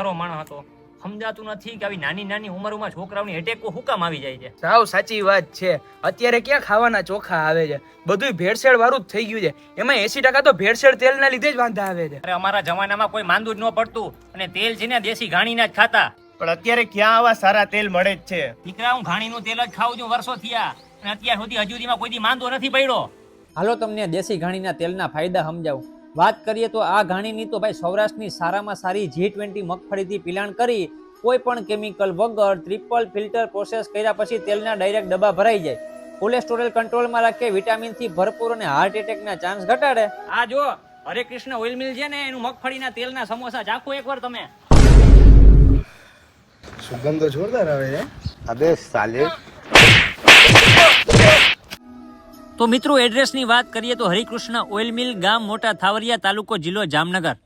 સારો માણસ હતો. સમજાતું નથી કે આવી નાની નાની ઉંમરમાં છોકરાઓની એટેકો હું કામ આવી જાય છે. સાવ સાચી વાત છે. અત્યારે ક્યાં ખાવાના ચોખા આવે છે, બધું ભેળસેળ વાળું જ થઈ ગયું છે. એમાં 80% તો ભેળસેળ તેલના લીધે જ વાંધા આવે છે. અરે અમારા જમાનામાં કોઈ માંદું જ ન પડતું અને તેલ છે ને દેશી ઘાણીના જ ખાતા. પણ અત્યારે ક્યાં આવા સારા તેલ મળે જ છે. દીકરા હું ઘાણીનું તેલ જ ખાઉં છું વર્ષો થયા અને અત્યાર સુધી હજુ સુધીમાં કોઈ દી માંદો નથી પડ્યો. હાલો તમને દેશી ઘાણીના તેલના ફાયદા સમજાવું. વાત કરીએ તો આ ઘાણીની તો ભાઈ સૌરાષ્ટ્રની સારામાં સારી G20 મગફળીથી પિલાણ કરી કોઈ પણ કેમિકલ વગર ટ્રિપલ ફિલ્ટર પ્રોસેસ કર્યા પછી તેલના ડાયરેક્ટ ડબ્બા ભરાઈ જાય. કોલેસ્ટ્રોલ કંટ્રોલમાં રાખે, વિટામિનથી ભરપૂર અને હાર્ટ એટેકના ચાન્સ ઘટાડે. આ જો હરે કૃષ્ણ ઓઇલ મિલ છે ને એનું મગફળીના તેલના સમોસા ચાખો એકવાર તમે. સુગંધ તો જોરદાર આવે છે. અબે સાલે. તો મિત્રો એડ્રેસની વાત કરીએ તો હરિકૃષ્ણ ઓઇલ મિલ, ગામ મોટા થાવરિયા, તાલુકો જિલ્લો જામનગર.